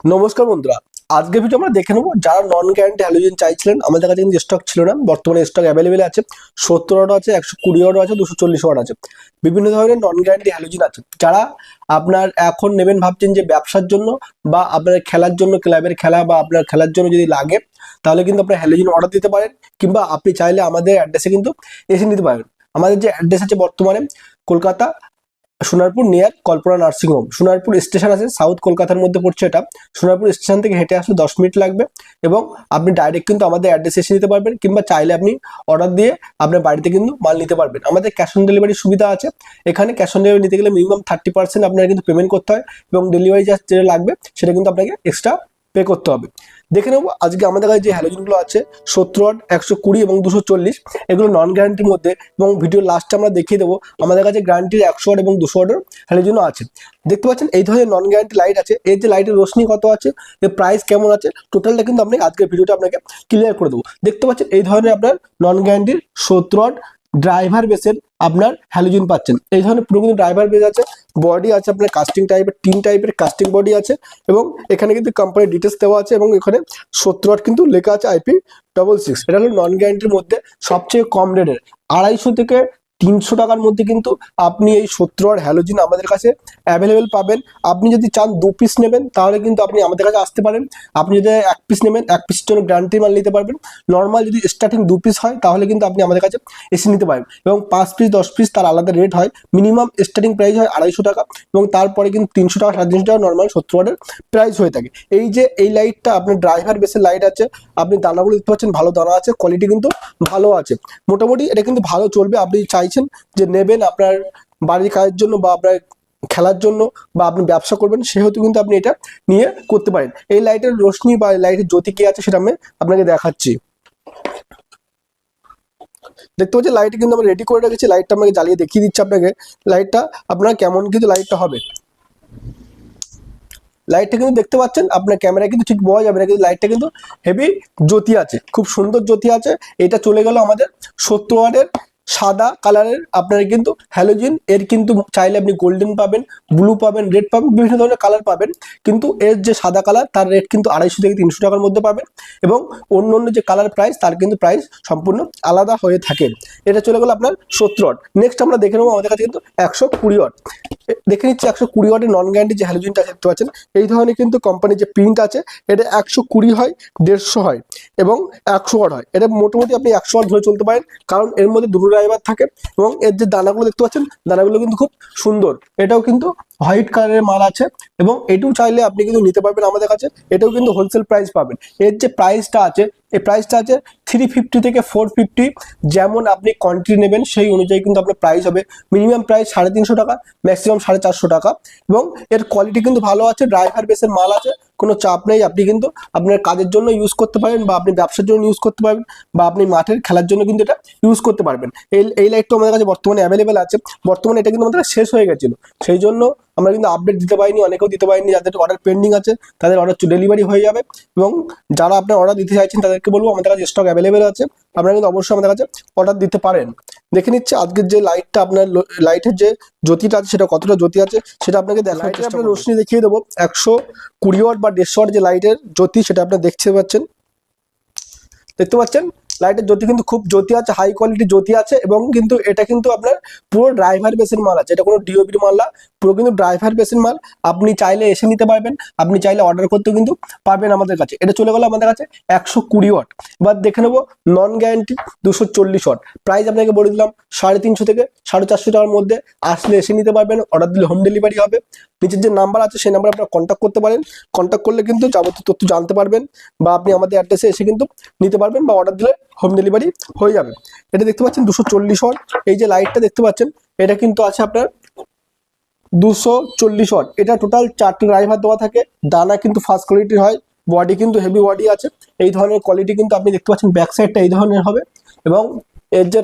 নমস্কার বন্ধুরা, আজকে ভিডিও আমরা দেখে নেবো যারা নন গ্যারান্টি হ্যালোজেন চাইছিলেন। আমাদের কাছে কিন্তু স্টক ছিল না, বর্তমানে স্টক অ্যাভেলেবেল আছে। 70 ওয়াট আছে, 120 ওয়াট আছে, 240 ওয়াট আছে, বিভিন্ন ধরনের নন গ্যারান্টি হ্যালোজেন আছে। যারা আপনার এখন নেবেন ভাবছেন যে ব্যবসার জন্য বা আপনার খেলার জন্য, ক্লাবের খেলা বা আপনার খেলার জন্য যদি লাগে, তাহলে কিন্তু আপনার হ্যালোজেন অর্ডার দিতে পারেন, কিংবা আপনি চাইলে আমাদের অ্যাড্রেসে কিন্তু এসে নিতে পারেন। আমাদের যে অ্যাড্রেস আছে বর্তমানে কলকাতা সোনারপুর নিয়ার কল্পনা নার্সিং হোম, সোনারপুর স্টেশন আছে, সাউথ কলকাতার মধ্যে পড়ছে এটা। সোনারপুর স্টেশন থেকে হেঁটে আসলে 10 মিনিট লাগবে, এবং আপনি ডাইরেক্ট কিন্তু আমাদের অ্যাড্রেসে এসে নিতে পারবেন, কিংবা চাইলে আপনি অর্ডার দিয়ে আপনার বাড়িতে কিন্তু মাল নিতে পারবেন। আমাদের ক্যাশ অন ডেলিভারির সুবিধা আছে। এখানে ক্যাশ অন ডেলিভারি নিতে গেলে মিনিমাম 30% আপনার কিন্তু পেমেন্ট করতে হয়, এবং ডেলিভারি চার্জ যেটা লাগবে সেটা কিন্তু আপনাকে এক্সট্রা পে করতে হবে। দেখে নেবো আজকে আমাদের কাছে যে হ্যালোজেনগুলো আছে 70 ওয়াট, 120 এবং 240, এগুলো নন গ্যারান্টির মধ্যে, এবং ভিডিও লাস্টে আমরা দেখিয়ে দেবো আমাদের কাছে গ্যারান্টির 100 ওয়াট এবং 200 ওয়াটের হ্যালোজেনও আছে। দেখতে পাচ্ছেন এই ধরনের নন গ্যারান্টি লাইট আছে। এর যে লাইটের রোশনি কত আছে, এর প্রাইস কেমন আছে, টোটালটা কিন্তু আপনি আজকের ভিডিওটা আপনাকে ক্লিয়ার করে দেবো। দেখতে পাচ্ছেন এই ধরনের আপনার নন গ্যারান্টির 70 ওয়াট ড্রাইভার বেসের আপনার হ্যালোজেন পাচ্ছেন। এই ধরনের পুরো কিন্তু ড্রাইভার বেস আছে, বডি আছে আপনার কাস্টিং টাইপের, 3 টাইপের কাস্টিং বডি আছে, এবং এখানে কিন্তু কোম্পানির ডিটেলস দেওয়া আছে, এবং এখানে 70 ওয়াট কিন্তু লেখা আছে IP66। এটা হলো নন গ্যারান্টির মধ্যে সবচেয়ে কম রেটের, 250 থেকে 300 টাকার মধ্যে কিন্তু আপনি এই 70 ওয়াট হ্যালোজেন আমাদের কাছে অ্যাভেলেবেল পাবেন। আপনি যদি চান 2 পিস নেবেন তাহলে কিন্তু আপনি আমাদের কাছে আসতে পারেন। আপনি যদি 1 পিস নেবেন, 1 পিসের জন্য গ্যারান্টি মাল নিতে পারবেন। নর্মাল যদি স্টার্টিং 2 পিস হয় তাহলে কিন্তু আপনি আমাদের কাছে এসে নিতে পারেন, এবং 5 পিস 10 পিস তার আলাদা রেট হয়। মিনিমাম স্টার্টিং প্রাইস হয় 250 টাকা, এবং তারপরে কিন্তু 300 টাকা 350 টাকা নর্মাল 70 ওয়াটের প্রাইস হয়ে থাকে। এই যে এই লাইটটা আপনার ড্রাইভার বেসের লাইট আছে, আপনি দানাগুলো দেখতে পাচ্ছেন, ভালো দানা আছে, কোয়ালিটি কিন্তু ভালো আছে। মোটামুটি এটা কিন্তু ভালো চলবে। আপনি চাইছেন যে নেবেন আপনার বাড়ির কাজের জন্য বা আপনার খেলার জন্য বা আপনি ব্যবসা করবেন, সেহেতু কিন্তু আপনি এটা নিয়ে করতে পারেন। এই লাইটের রোশনি বা লাইটের জ্যোতি কি আছে সেটা আমি আপনাকে দেখাচ্ছি। দেখতে পাচ্ছি লাইট কিন্তু আমরা রেডি করে রেখেছি। লাইটটা আমাকে জ্বালিয়ে দেখিয়ে দিচ্ছি আপনাকে লাইটটা আপনার কেমন কিন্তু লাইটটা হবে। লাইটটা কিন্তু দেখতে পাচ্ছেন, আপনার ক্যামেরায় কিন্তু ঠিক বোঝা যাবে না, কিন্তু লাইটটা কিন্তু হেভি জ্যোতি আছে, খুব সুন্দর জ্যোতি আছে। এটা চলে গেল আমাদের 70 ওয়াটের সাদা কালারের আপনার কিন্তু হ্যালোজেন। এর কিন্তু চাইলে আপনি গোল্ডেন পাবেন, ব্লু পাবেন, রেড পাবেন, বিভিন্ন ধরনের কালার পাবেন। কিন্তু এর যে সাদা কালার তার রেট কিন্তু 250 থেকে 300 টাকার মধ্যে পাবেন, এবং অন্য অন্য যে কালার প্রাইস তার কিন্তু প্রাইস সম্পূর্ণ আলাদা হয়ে থাকে। এটা চলে গেল আপনার 70 ওয়াট। নেক্সট আমরা দেখে নেবো আমাদের কাছে কিন্তু 120 ওয়াট। দেখে নিচ্ছি 120 ওয়াটের নন গ্যারান্টি যে হ্যালোজেনটা দেখতে পাচ্ছেন, এই ধরনের কিন্তু কোম্পানির যে প্রিন্ট আছে, এটা 120 হয়, 150 হয়, এবং 100 ওয়াট হয়। এটা মোটামুটি আপনি 100 ওয়াট ধরে চলতে পারেন, কারণ এর মধ্যে দুটো ড্রাইভার থাকে, এবং এর যে দানাগুলো দেখতে পাচ্ছেন, দানাগুলো কিন্তু খুব সুন্দর। এটাও কিন্তু হোয়াইট কালারের মাল আছে, এবং এটাও চাইলে আপনি কিন্তু নিতে পারবেন আমাদের কাছে। এটাও কিন্তু হোলসেল প্রাইস পাবেন। এর যে প্রাইসটা আছে, এই প্রাইসটা আছে 350 থেকে 450। যেমন আপনি কোয়ান্টিটি নেবেন সেই অনুযায়ী কিন্তু আপনার প্রাইস হবে। মিনিমাম প্রাইস 350 টাকা, ম্যাক্সিমাম 450 টাকা, এবং এর কোয়ালিটি কিন্তু ভালো আছে। ড্রাইভার বেসের মাল আছে, কোনো চাপ নেই। আপনি কিন্তু আপনার কাজের জন্য ইউজ করতে পারেন, বা আপনি ব্যবসার জন্য ইউজ করতে পারবেন, বা আপনি মাঠের খেলার জন্য কিন্তু এটা ইউজ করতে পারবেন। এই লাইটটা আমাদের কাছে বর্তমানে অ্যাভেলেবেল আছে। বর্তমানে এটা কিন্তু আমাদের শেষ হয়ে গেছিল, সেই জন্য আমরা কিন্তু আপডেট দিতে পারিনি, অনেকেও দিতে পারিনি। যাদের অর্ডার পেন্ডিং আছে তাদের অর্ডার ডেলিভারি হয়ে যাবে, এবং যারা আপনার অর্ডার দিতে চাইছেন তাদেরকে বলবো আমাদের কাছে স্টক অ্যাভেলেবেল আছে, আপনারা কিন্তু অবশ্যই আমাদের কাছে অর্ডার দিতে পারেন। দেখে নিচ্ছে আজকের যে লাইটটা আপনার লাইটের যে জ্যোতিটা আছে সেটা কতটা জ্যোতি আছে সেটা আপনাকে দেখার চেষ্টা করব। রোশনি দেখিয়ে দেবো 120 ওয়াট বা 150 ওয়াট যে লাইটের জ্যোতি সেটা আপনারা দেখতে পাচ্ছেন। দেখতে পাচ্ছেন লাইটের জ্যোতি কিন্তু খুব জ্যোতি আছে, হাই কোয়ালিটি জ্যোতি আছে, এবং কিন্তু এটা কিন্তু আপনার পুরো ড্রাইভার বেসের মাল আছে। এটা কোনো ডিওবির মাল না, পুরো কিন্তু ড্রাইভার বেসের মাল। আপনি চাইলে এসে নিতে পারবেন, আপনি চাইলে অর্ডার করতেও কিন্তু পারবেন আমাদের কাছে। এটা চলে গেলো আমাদের কাছে 120 ওয়াট। এবার দেখে নেবো নন গ্যারান্টি 240 ওয়াট। প্রাইস আপনাকে বলে দিলাম 350 থেকে 450 টাকার মধ্যে। আসলে এসে নিতে পারবেন, অর্ডার দিলে হোম ডেলিভারি হবে। নিচের যে নাম্বার আছে সেই নাম্বারে আপনারা কন্ট্যাক্ট করতে পারেন। কন্ট্যাক্ট করলে কিন্তু যাবতীয় তথ্য জানতে পারবেন, বা আপনি আমাদের অ্যাড্রেসে এসে কিন্তু নিতে পারবেন, বা অর্ডার দিলে হোম ডেলিভারি হয়ে যাবে। এটা দেখতে পাচ্ছেন 240 ওয়াট। এই যে লাইটটা দেখতে পাচ্ছেন এটা কিন্তু আছে আপনার 240 ওয়াট। এটা টোটাল 4টি ড্রাইভার দেওয়া থাকে। দানা কিন্তু ফার্স্ট কোয়ালিটির হয়, বডি কিন্তু হেভি বডি আছে। এই ধরনের কোয়ালিটি কিন্তু আপনি দেখতে পাচ্ছেন। ব্যাক সাইডটা এই ধরনের হবে, এবং এর যে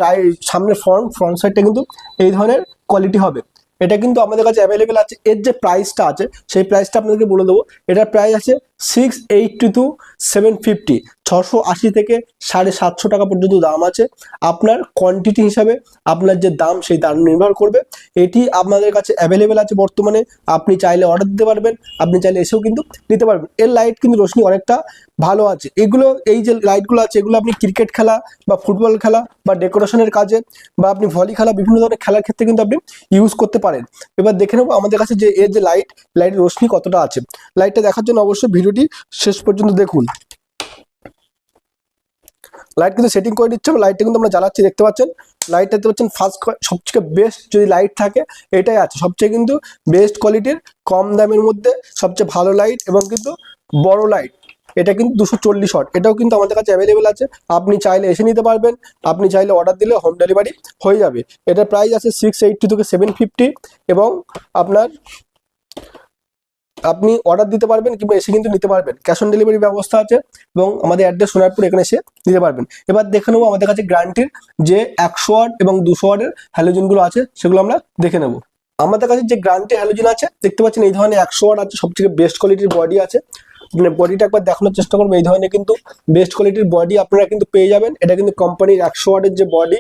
সামনে ফ্রন্ট সাইডটা কিন্তু এই ধরনের কোয়ালিটি হবে। এটা কিন্তু আমাদের কাছে অ্যাভেলেবেল আছে। এর যে প্রাইসটা আছে সেই প্রাইসটা আপনাদেরকে বলে দেবো। এটার প্রাইস আছে 680 to 750, 680 থেকে 750 টাকা পর্যন্ত দাম আছে। আপনার কোয়ান্টিটি হিসাবে আপনার যে দাম সেই দাম নির্ভর করবে। এটি আপনাদের কাছে অ্যাভেলেবেল আছে বর্তমানে, আপনি চাইলে অর্ডার দিতে পারবেন, আপনি চাইলে এসেও কিন্তু নিতে পারবেন। এর লাইট কিন্তু রোশনি অনেকটা ভালো আছে। এগুলো এই যে লাইটগুলো আছে এগুলো আপনি ক্রিকেট খেলা বা ফুটবল খেলা বা ডেকোরেশনের কাজে বা আপনি ভলি খেলা বিভিন্ন ধরনের খেলার ক্ষেত্রে কিন্তু আপনি ইউজ করতে পারেন। এবার দেখে নেবো আমাদের কাছে যে এর যে লাইটের রোশনি কতটা আছে। লাইটটা দেখার জন্য অবশ্যই ভিডিওটি শেষ পর্যন্ত দেখুন। লাইট কিন্তু সেটিং করে দিচ্ছে, লাইটটা কিন্তু আমরা জ্বালাচ্ছি, দেখতে পাচ্ছেন লাইটটা দেখতে পাচ্ছেন ফার্স্ট সবচেয়ে বেস্ট যদি লাইট থাকে এটাই আছে, সবচেয়ে কিন্তু বেস্ট কোয়ালিটির কম দামের মধ্যে সবচেয়ে ভালো লাইট এবং কিন্তু বড় লাইট। এটা কিন্তু 240 ওয়াট, এটাও কিন্তু আমাদের কাছে অ্যাভেলেবেল আছে। আপনি চাইলে এসে নিতে পারবেন, আপনি চাইলে অর্ডার দিলে হোম ডেলিভারি হয়ে যাবে। এটার প্রাইস আছে 680 থেকে 750 এবং আপনার আপনি অর্ডার দিতে পারবেন কিংবা এসে কিন্তু নিতে পারবেন। ক্যাশ অন ডেলিভারি ব্যবস্থা আছে এবং আমাদের অ্যাড্রেস সোনারপুর, এখানে এসে নিতে পারবেন। এবার দেখে নেবো আমাদের কাছে গ্যারান্টির যে 100 ওয়াট এবং 200 ওয়াটের হ্যালোজেনগুলো আছে সেগুলো আমরা দেখে নেব। আমাদের কাছে যে গ্যারান্টি হ্যালোজেন আছে দেখতে পাচ্ছেন এই ধরনের 100 ওয়াট আছে, সবথেকে বেস্ট কোয়ালিটির বডি আছে। মানে বডিটা একবার দেখানোর চেষ্টা করবো, এই ধরনের কিন্তু বেস্ট কোয়ালিটির বডি আপনারা কিন্তু পেয়ে যাবেন। এটা কিন্তু কোম্পানির 100 ওয়াটের যে বডি,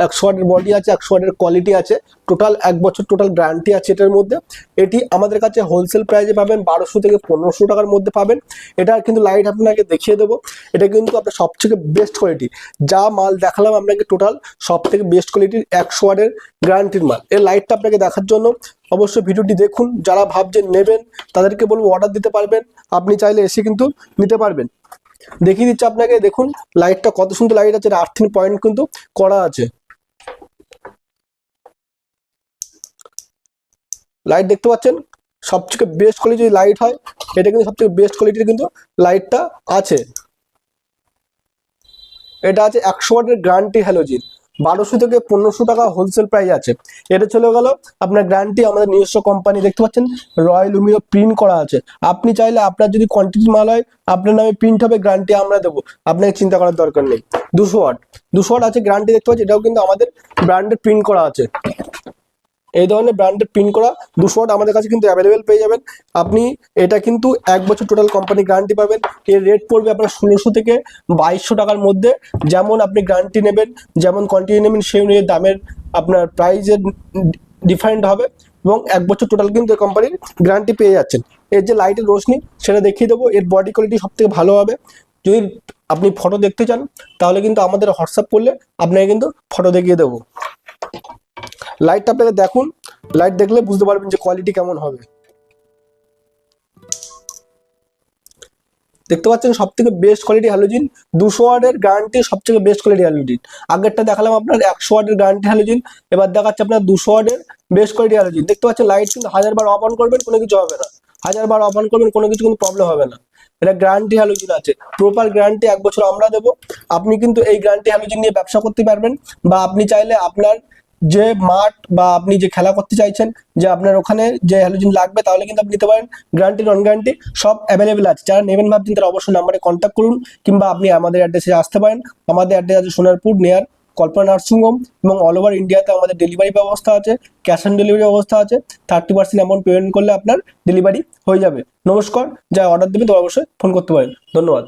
100 ওয়াটের বডি আছে, 100 ওয়াটের কোয়ালিটি আছে, টোটাল 1 বছর টোটাল গ্যারান্টি আছে এটার মধ্যে। এটি আমাদের কাছে হোলসেল প্রাইসে পাবেন 1200 থেকে 1500 টাকার মধ্যে পাবেন। এটা কিন্তু লাইট আপনাকে দেখিয়ে দেবো, এটা কিন্তু আপনার সব থেকে বেস্ট কোয়ালিটি। যা মাল দেখালাম আপনাকে টোটাল সব থেকে বেস্ট কোয়ালিটির 100 ওয়াটের গ্যারান্টির মাল। এই লাইটটা আপনাকে দেখার জন্য অবশ্যই ভিডিওটি দেখুন। যারা ভাবছেন নেবেন তাদেরকে বলবো অর্ডার দিতে পারবেন, আপনি চাইলে এসে কিন্তু নিতে পারবেন। দেখিয়ে দিচ্ছি আপনাকে, দেখুন লাইটটা কত সুন্দর লাইট আছে, আর্থিং পয়েন্ট কিন্তু করা আছে। লাইট দেখতে পাচ্ছেন সবথেকে বেস্ট কোয়ালিটি যদি লাইট হয় এটা কিন্তু সবথেকে বেস্ট কোয়ালিটির কিন্তু লাইটটা আছে। এটা আছে 100 ওয়াটের গ্যারান্টি হ্যালোজিন, 1200 থেকে 1500 টাকা হোলসেল প্রাইস আছে। এটা চলে গেল আপনার গ্যারান্টি। আমাদের নিজস্ব কোম্পানি দেখতে পাচ্ছেন রয়্যাল লুমিনো প্রিন্ট করা আছে। আপনি চাইলে আপনার যদি কোয়ান্টিটি মাল হয় আপনার নামে প্রিন্ট হবে, গ্যারান্টি আমরা দেবো, আপনাকে চিন্তা করার দরকার নেই। 200 ওয়াট, 200 ওয়াট আছে গ্যারান্টি দেখতে পাচ্ছি, এটাও কিন্তু আমাদের ব্র্যান্ডের প্রিন্ট করা আছে। এই ধরনের ব্র্যান্ডের প্রিন্ট করা 200 ওয়াট আমাদের কাছে কিন্তু অ্যাভেলেবেল পেয়ে যাবেন। আপনি এটা কিন্তু 1 বছর টোটাল কোম্পানি গ্যারান্টি পাবেন। এর রেট পড়বে আপনার 1600 থেকে 2200 টাকার মধ্যে। যেমন আপনি গ্যারান্টি নেবেন, যেমন কোয়ান্টিটি নেবেন সেই অনুযায়ী দামের আপনার প্রাইসের ডিফারেন্ট হবে এবং 1 বছর টোটাল কিন্তু এই কোম্পানির গ্যারান্টি পেয়ে যাচ্ছেন। এর যে লাইটের রোশনি সেটা দেখিয়ে দেবো, এর বডি কোয়ালিটি সব থেকে ভালো হবে। যদি আপনি ফটো দেখতে চান তাহলে কিন্তু আমাদের হোয়াটসঅ্যাপ করলে আপনাকে কিন্তু ফটো দেখিয়ে দেবো। লাইটটা আপনাকে দেখুন, লাইট দেখলে বুঝতে পারবেন যে কোয়ালিটি কেমন হবে। দেখতে পাচ্ছেন সব থেকে বেস্ট কোয়ালিটি হ্যালোজিন, 200 ওয়াটের গ্যারান্টি সব থেকে বেস্ট কোয়ালিটি হ্যালোজিন। আগেরটা দেখালাম আপনার 100 ওয়াটের গ্যারান্টি হ্যালোজিন, এবার দেখাচ্ছে আপনার 200 ওয়াটের বেস্ট কোয়ালিটি হ্যালোজিন। দেখতে পাচ্ছেন লাইট কিন্তু 1000 বার অফ অন করবেন কোনো কিছু হবে না, 1000 বার অফ অন করবেন কোনো কিছু কিন্তু প্রবলেম হবে না। এটা গ্যারান্টি হ্যালোজিন আছে, প্রপার গ্যারান্টি 1 বছর আমরা দেবো। আপনি কিন্তু এই গ্যারান্টি হ্যালোজিন নিয়ে ব্যবসা করতে পারবেন, বা আপনি চাইলে আপনার যে মাঠ বা আপনি যে খেলা করতে চাইছেন যে আপনার ওখানে যে হ্যালোজিন লাগবে তাহলে কিন্তু আপনি নিতে পারেন। গ্যারান্টি নন গ্যারান্টি সব অ্যাভেলেবেল আছে। যারা নেবেন ভাবছেন তারা অবশ্যই নাম্বারে কন্ট্যাক্ট করুন, কিংবা আপনি আমাদের অ্যাড্রেসে আসতে পারেন। আমাদের অ্যাড্রেস আছে সোনারপুর নিয়ার কল্পনা নার্সিং হোম, এবং অল ওভার ইন্ডিয়াতে আমাদের ডেলিভারি ব্যবস্থা আছে, ক্যাশ অন ডেলিভারি ব্যবস্থা আছে। 30% অ্যামাউন্ট পেমেন্ট করলে আপনার ডেলিভারি হয়ে যাবে। নমস্কার, যা অর্ডার দেবেন তো অবশ্যই ফোন করতে পারেন। ধন্যবাদ।